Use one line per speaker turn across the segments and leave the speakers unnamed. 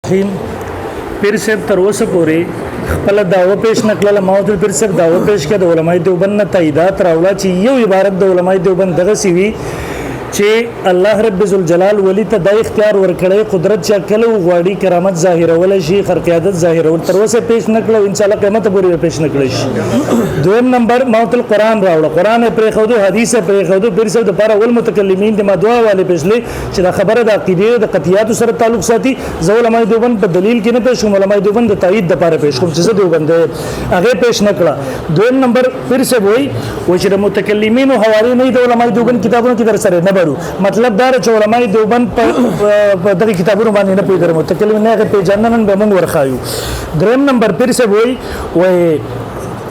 پیر صاحب تر اوسه پورې خپل دعوه پیش نکړه ماوته پیر صاحب دعوه پیش کړه د علماء دیوبند نه تاییدات راوړه چې یو عبارت د علماء دیوبند دغه سی وی چې الله رب ذوالجلال ولی ته د اختیار ورکړی قدرت چې کله غواړي کرامت ظاهرول شي خرقیادت ظاهرول تر اوسه پیش نکړو ان شاء الله قیامت پورې پیش نکړي شي دویم نمبر ماوتل قران راوړه قران پرې خو دو حدیث پرې خو دو پیر صاحب د لپاره ول متکلمین د مدعا والے پیشلې چې دا خبره د عقیده د قطعیات سره تعلق ساتي زول علماء دیوبند په دلیل کې نه پیش کوم علماء دیوبند د تایید د لپاره پیش کوم چې دیوبند هغه پیش نکړه دویم نمبر پیر صاحب وای چې د متکلمین حواله نه د علماء دیوبند کتابونو کې در سره نه برو مطلب دا چې علماء دیوبند په دغه کتابونو باندې نه پیژنم متکلم نه پیژنن به موږ ورخایو دریم نمبر پیر صاحب وای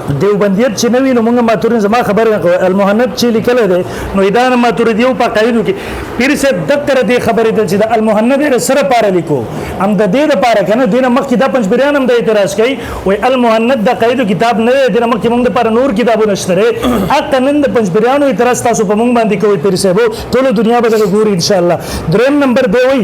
دیوبندیت چې نوی نو موږ ماتورین زما خبره المهند چې لیکل دی نو ایدان ماتوریدیو په قاعده کې پیر صاحب دغه دې خبره ده چې د المهند سره پاره لیکو ام د دې لپاره کنه دینه مخکې د پنځ بیان هم د اعتراض کوي وای المهند د قاعده کتاب نه دینه مخکې موږ لپاره نور کتابونه شته اته نن د پنځ بیان اعتراض تاسو په موږ باندې کوي پیر صاحب ټول دنیا به ګوري ان شاء الله دریم نمبر دی وای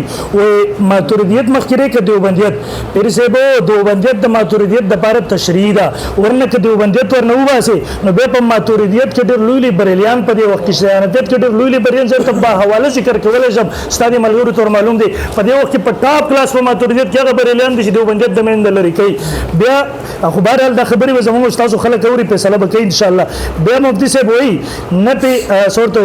ماتوریدیت مخکې کې دیوبندیت پیر صاحب دیوبندیت د ماتوریدیت د لپاره تشریح ده ورنه کې دیوبندیت ورنه وباسي نو به په ماتوریدیت کې ډېر لوی بریلیان په دې وخت کې شیانتیت کې ډېر لوی بریلیان سره په حواله ذکر کولای شم ستاسو ملګرو تور معلوم دي په دې وخت کې په ټاپ کلاس په ماتوریدیت کې هغه بریلیان دي چې دیوبندیت د مند لري کوي بیا اخبار ال د خبرې وزمو تاسو خلک اوري په سلام کوي ان شاء الله بیا مفتی صاحب وایي نه په صورت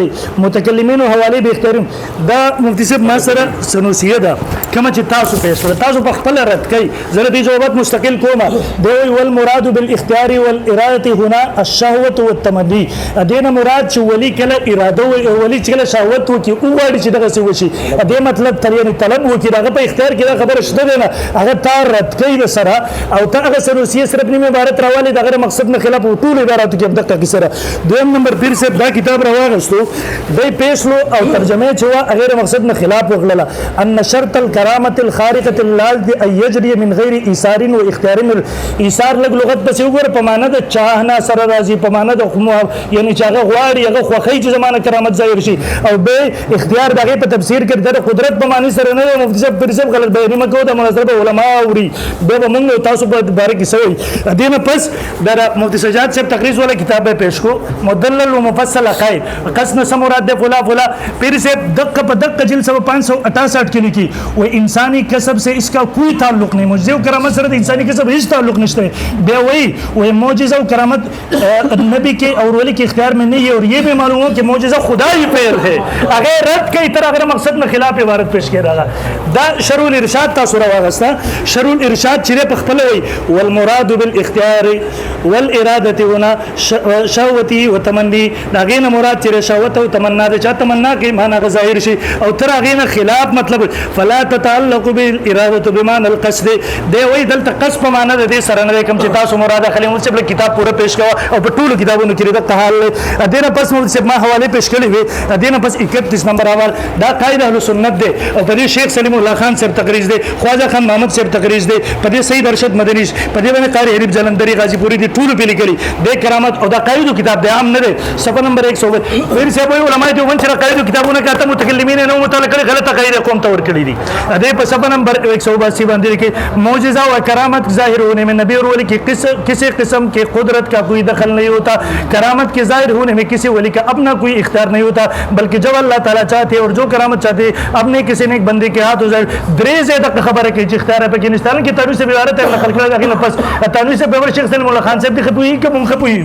متکلمین حواله به اختیارم دا مفتی صاحب ما سره سنوسیه ده کما چې تاسو په تاسو په خپل رد کوي زره دې جوابات مستقل کومه دی والمراد بالاختيار والاراده هنا الشهوه والتمني ادينا مراد چې ولی کله اراده ولی چې کله شهوت وکي او وړي چې دغه څه وشي دې مطلب تر یعنی طلب وکي دغه په اختیار کې دا خبره شته نه هغه تار رد کوي سره او ته هغه سنوسیه صرف نیمه عبارت راولي دغه مقصد نه خلاف ټول عبارت کې دغه کې سره دویم نمبر پیر صاحب دا کتاب راوغستو دای پیښلو او ترجمه چې وا غیر مقصد نه خلاف وکړه ان شرط الكرامه الخارقه للذ ان يجري من غير ايثار واختيار ايثار لغت بس وګوره په معنا د چاهنا سره راځي په معنا د یعنی چې هغه غواړي هغه خوخی چې زمانه کرامت ظاهر شي او به اختیار دغه په تفسیر کې د قدرت په معنی سره نه مفتی صاحب پر صاحب غلط بیان مکو د مناسب علماء اوري به موږ تاسو په باره کې سوي دینه پس د مفتی سجاد صاحب تقریز ولا کتاب به پیش کو مدلل و مفصل عقائد قصد سم مراد ده فلا فلا پیر صاحب دقه په دقه جلد 568 کې لیکي و انسانی کسب سے اس کا کوئی تعلق نہیں معجزہ و کرامت سره د انسانی کسب هیڅ تعلق نشته به وای و معجزہ و کرامت نبی کے اور ولی کے اختیار میں نہیں ہے اور یہ بھی معلوم ہو کہ معجزہ خدا ہی فعل ہے اگر رد کی طرح اگر مقصد میں خلاف عبارت پیش کر رہا دا شرع الارشاد تا سورہ واغستا شرع الارشاد چیرے پخپل ہوئی والمراد بالاختیار والارادة هنا شهوتی و تمنی داغین مراد چیرے شهوت و تمنا دے چا تمنا کی معنی ظاہر شي او تر اغین خلاف مطلب فلا تتعلق بالارادة بمعنى القصد دے وہی دلته قصد په معنی دے سره نه کوم چې تاسو مراد خلې مو چې کتاب پورا پیش کوا او په ټولو کتابونو کې د حال ادینه پس مو چې ما حواله پیش کړی وي ادینه پس 31 نمبر اول دا قاعده اهل سنت دی او په دې شیخ سلیم الله خان صاحب تقریز دی خواجه خان محمد صاحب تقریز دی په دې سید ارشد مدنی په دې باندې قاری حریب جلندری غازی پوری دی ټولو په لیکلي د کرامت او دا قاعده کتاب دی عام نه دی صفحه نمبر 100 پیر صاحب علماء دی ون چې قاعده کتابونه کاته متکلمین نه متعلق غلطه قاعده قوم تور کړی دي دې په صفحه نمبر 182 باندې کې معجزہ و کرامت ظاهر ہونے میں نبی اور ولی کی کسی قسم کے قدرت کا کوئی دخل نہیں ہوتا کرامت کے ظاہر ہونے میں کسی ولی کا اپنا کوئی اختیار نہیں ہوتا بلکہ جب اللہ تعالیٰ چاہتے اور جو کرامت چاہتے اپنے کسی نیک بندے کے ہاتھ ظاہر دریز تک خبر ہے کہ اختیار ہے پاکستان کی تعریف سے عبارت ہے نقل کړه داخل پس تعریف سے بابر شیخ سلیم الله خان صاحب دی خپوی کوم خپوی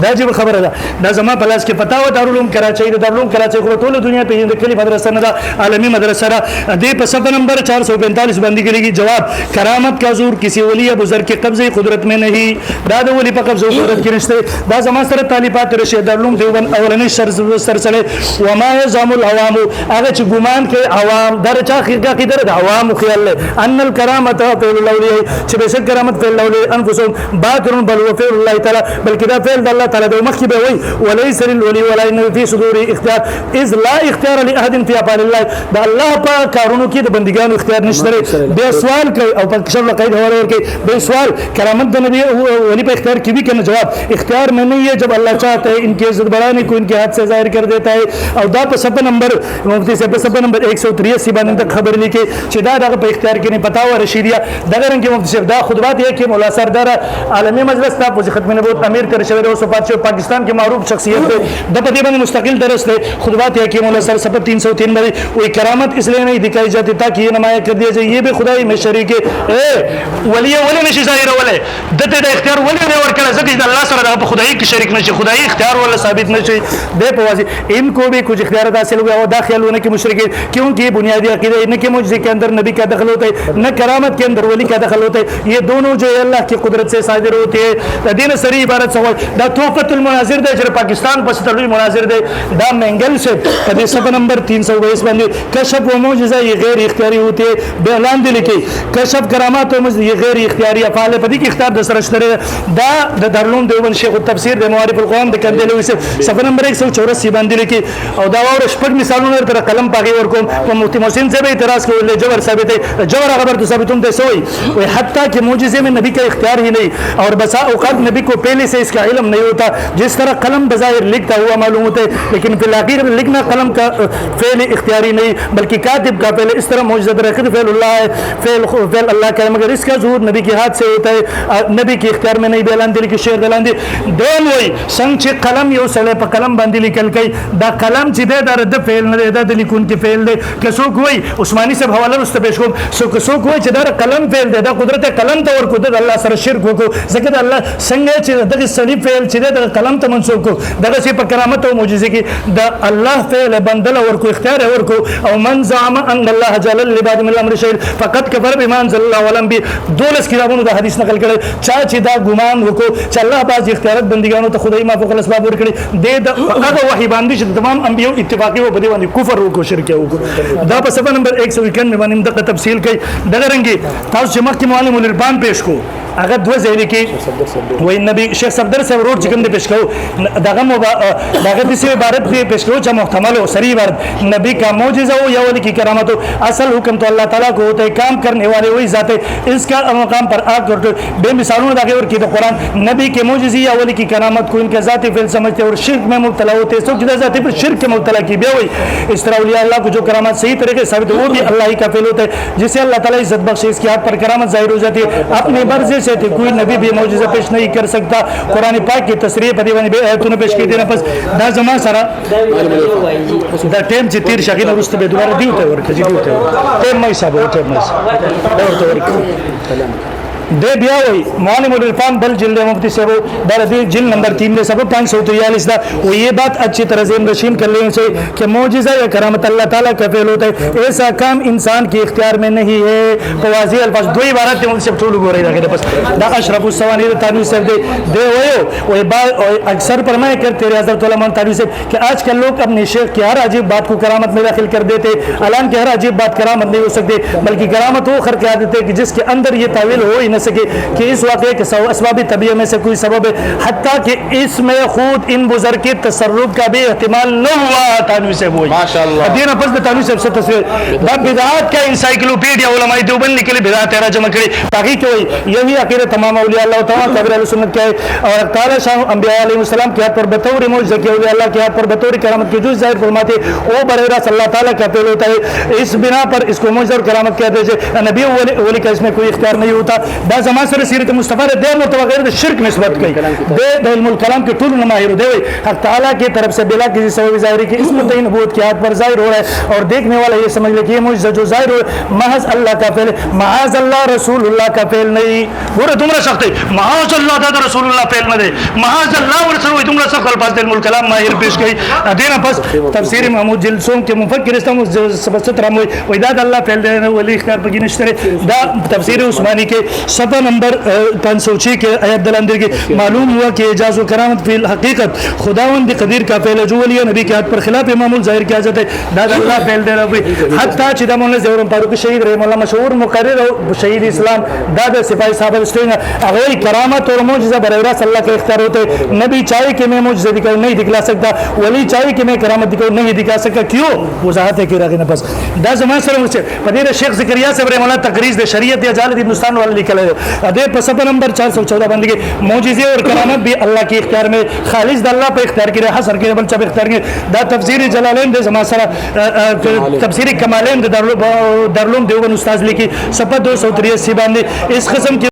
دا جب خبره ده دا زما پلاس کې پتا و دارالعلوم کراچۍ د دارالعلوم کراچۍ خو ټول دنیا په دې کلی مدرسه نه ده عالمی مدرسه ده دې په صفحه نمبر 445 باندې کې لګي جواب کرامت کا زور کسی ولی ابو ذر کے قبضے قدرت میں نہیں دا د ولی په قبضه قدرت کې نشته دا زما سره طالبات رشید دارالعلوم دیوبند اولنی سرسله و ما يزعم العوام هغه چې ګمان کوي عوام درچا کې در عوام خیال له ان الکرامت فعل الاولیاء چې به کرامت فعل الاولیاء انفسهم باطل بل وفعل الله تعالی بلکې دا فعل د الله تعالی د مخکې به وای وليس للولي ولا ان في صدور اختیار اذ لا اختیار لاحد في افعال الله د الله په کارونو کې د بندګانو اختیار نشته به سوال کوي او په شرط قید حواله ورکړي به سوال کرامت د نبی ولی په اختیار کې بھی کنه جواب اختیار میں نہیں ہے جب اللہ چاہتا ہے ان کی عزت بڑھانے کو ان کے ہاتھ سے ظاہر کر دیتا ہے او دا په صفحه نمبر مفتی صاحب صفحه نمبر 183 باندې خبر لیکي چې دا دغه په اختیار کې نه پتا و رشیدیه دغه رنګ مفتی صاحب دا خطبات یې کې مولا سردار عالمی مجلس ته په ختم نبوت امیر تر شوی او پاکستان کې معروف شخصیت ہے د په دې باندې مستقل درس ہے خطبات یې کې مولا سر صفحه 303 باندې وہی کرامت اس لیے نہیں دکھائی جاتی تاکہ یہ نمایاں کر دیا جائے یہ بھی خدائی میں شریک ہے ولی نشي ظاهر ولا دته د اختیار ولی نه ورکړه ځکه چې الله سره د خدای کې شریک نشي خدای اختیار ولا ثابت نشي بے پوازی ان کو بھی کچھ اختیارات حاصل ہوئے اور داخل ہونے کے مشرک کیونکہ بنیادی عقیدہ ان کے معجزے کے اندر نبی کا دخل ہوتا ہے نہ کرامت کے اندر ولی کا دخل ہوتا ہے یہ دونوں جو ہے اللہ کی قدرت سے صادر ہوتے ہیں دین سری عبارت سوال دا تحفۃ المناظر دے جو پاکستان پس تلوی مناظر دے دا منگل سے قدی صفحہ نمبر 322 باندې کشف و معجزہ یہ غیر اختیاری ہوتے ہیں اعلان دے لکھی کشف کرامات و معجزہ یہ غیر اختیاری افعال پدی کی اختیار د سره شته دا د دارالعلوم دیوبند شیخ التفسیر د معارف القرآن د کندلوي صفحه نمبر 184 باندې لیکي او دا اور شپږ مثالونه تر قلم پاګي ورکوم په مفتی محسن سے به اعتراض کول جوهر ثابت ہے جوهر خبر تو ثابت ہوتے سوئی وہ حتیٰ کہ معجزے میں نبی کا اختیار ہی نہیں اور بسا اوقات نبی کو پہلے سے اس کا علم نہیں ہوتا جس طرح قلم بظاہر لکھتا ہوا معلوم ہوتا ہے لیکن فی الآخر لکھنا قلم کا فعل اختیاری نہیں بلکہ کاتب کا فعل اس طرح معجزہ برکت فعل اللہ ہے فعل اللہ کا مگر اس کا ظہور نبی کے ہاتھ سے ہوتا ہے نبی کے اختیار میں نہیں بیان دل کی شعر دلان دي دوم وي څنګه چې قلم یو سړی په قلم باندې لیکل کوي دا قلم چې د فعل نه د لیکون کې فعل دی که څوک وي عثماني صاحب حواله واست پېښ کوم څوک وي چې دا قلم فعل دی دا قدرت قلم ته ورکو د الله سره شرک وکړو ځکه د الله څنګه چې دغه سړي فعل چې د قلم ته منسوب کو دغه چې په کرامت او معجزې کې د الله فعل بندل ورکو اختیار ورکو او من زعم ان الله جل لعباد من الامر شيء فقط كفر بما انزل الله ولم بي دولس کتابونو د حدیث نقل کړي چا چې دا ګمان وکړو چې الله باز اختیارات بندګانو ته خدای ما فوق الاسباب ورکړي د هغه وحی باندې چې تمام انبیو اتفاقی و بده باندې کفر وکړو شرک وکړو دا په صفحه نمبر 191 باندې دغه تفصیل کوي دغه رنګي تاسو چې مخکې معلم الربان پېښ کو اگر دو ځای کې وای نبی شیخ صفدر صاحب روډ چې کوم دې پېښ کو دغه د څه عبارت دې پېښ کو چې محتمل او صریح عبارت نبی کا معجزہ ہو یا ولی کی کرامت ہو اصل حکم تو اللہ تعالیٰ کو ہوتا ہے کام کرنے والے وہی ذات ہے اس کا مقام پر آ کر بے مثالوں داخل اور کی تو قرآن نبی کے معجزے یا ولی کی کرامت کو ان کا ذاتی فعل سمجھتے اور شرک میں مبتلا ہوتے ہیں سو جدا ذاتی پر شرک کے مبتلا کی بے ہوئی اس طرح اولیاء اللہ کو جو کرامت صحیح طریقے سے ثابت وہ بھی اللہ ہی کا فعل ہوتا ہے جسے اللہ تعالیٰ عزت بخشے اس کے ہاتھ پر کرامت ظاہر ہو جاتی ہے اپنے مرضی سے کوئی نبی بھی معجزہ پیش نہیں کر سکتا قرآن پاک کی تصریح پر دیوانی بے ایتونه پیش کی دینا پس دا زمان سره دا ټیم چې تیر شاګین ورسته به دوباره دیوته ورکړي دیوته ټیم مې حساب وته مې دا ورته ورکړي دے بیا وی معلم الرفان بل جلد مفتی صاحب درد جلد نمبر 3 میں سب 543 دا وہ یہ بات اچھی طرح ذہن نشین کر لینے سے کہ معجزہ یا کرامت اللہ تعالیٰ کا فعل ہوتا ہے ایسا کام انسان کے اختیار میں نہیں ہے واضح الفاظ دو عبارت مفتی صاحب ټول غوړي دا بس دا اشرف الثوانی تانوی صاحب دے وہ اکثر فرمایا کرتے رہے حضرت علماء تانوی صاحب کہ آج کل لوگ اپنے شیخ کی ہر عجیب بات کو کرامت میں داخل کر دیتے اعلان کی ہر عجیب بات کرامت نہیں ہو سکتے بلکہ کرامت وہ خر کے دیتے کہ جس کے اندر یہ تعویل ہو ہی نہ سکے کہ اس واقعے کے اسباب طبیعہ میں سے کوئی سبب ہے حتیٰ کہ اس میں خود ان بزرگ کے تصرف کا بھی احتمال نہ ہوا تانوی صاحب ہوئی ماشاءاللہ دینا پس تانوی صاحب سے تصویر دا بدعات کا انسائکلوپیڈیا علماء دیوبند کے لیے بدعات تیرا جمع کری تاکہ کہ یہی عقیدہ تمام اولیاء اللہ تعالیٰ قبر اہل سنت کا ہے اور تعالیٰ شاہ انبیاء علیہ السلام کے ہاتھ پر بطور معجزہ کے اولیاء اللہ کے ہاتھ پر بطور کرامت کے جو ظاہر فرماتے وہ براہ راست اللہ تعالیٰ کا فعل ہوتا ہے اس بنا پر اس کو معجزہ اور کرامت کہتے ہیں نبی ولی کا اس میں کوئی اختیار نہیں ہوتا دا زمان سے سیرت مصطفیٰ نے دیر مرتبہ غیر شرک نسبت کی دے علم الکلام کے طول نماہر دے حق تعالیٰ کی طرف سے بلا کسی سبب ظاہری کی اس مدعی نبوت کے ہاتھ پر ظاہر ہو رہا ہے اور دیکھنے والا یہ سمجھ لے کہ یہ معجزہ جو ظاہر ہو محض اللہ کا فعل معاذ اللہ رسول اللہ کا فعل نہیں بورے تمہارا سخت ہے معاذ اللہ دا رسول اللہ فعل نہ دے معاذ اللہ رسول ہوئی تمہارا سخت الفاظ علم الکلام ماہر پیش گئی دینا پس تفسیر محمود جلسوں کے مفکر استم سبست رحم ہوئی ویداد اللہ فعل دینا ولی اختیار پر گنشتر دا تفسیر عثمانی کے सफ़ा नंबर 506 के आयत दलांदर की मालूम हुआ कि एजाज़ व करामत फिल हकीकत खुदावंद कदीर का फ़ेल जो वली नबी के हाथ पर खिलाफ मामूल ज़ाहिर किया जाता है दादा अल्लाह फ़ेल दे रहा हत्ता चिदा मोहम्मद ज़हूर फारूक शहीद रहमतुल्लाह मशहूर मुकर्रिर और शहीद इस्लाम दादा सिपाही साहब स्टेंगा अगर करामत और मौजज़ा बराबर अल्लाह के इख्तियार होते नबी चाहे कि मैं मौजज़े दिखाऊं नहीं दिखला सकता वली चाहे कि मैं करामत दिखाऊं नहीं दिखा सकता क्यों वजाहत है कि रागे न बस दा जमान सर मुझसे पदीर शेख ज़करिया से रहमतुल्लाह तकरीज़ दे शरीयत या जालत हिंदुस्तान वाले लिखा है अदे पसपा नंबर 414 बंदगी मौजज़े और करामत भी अल्लाह के इख्तियार में खालिस अल्लाह पे इख्तियार किया हसर के बल चब इख्तियार किया दा तफसीर जलालैन दे जमान सर तफसीर कमालैन दे दारुल देवबंद उस्ताद लिखी सफ़ा 283 बांधे इस किस्म की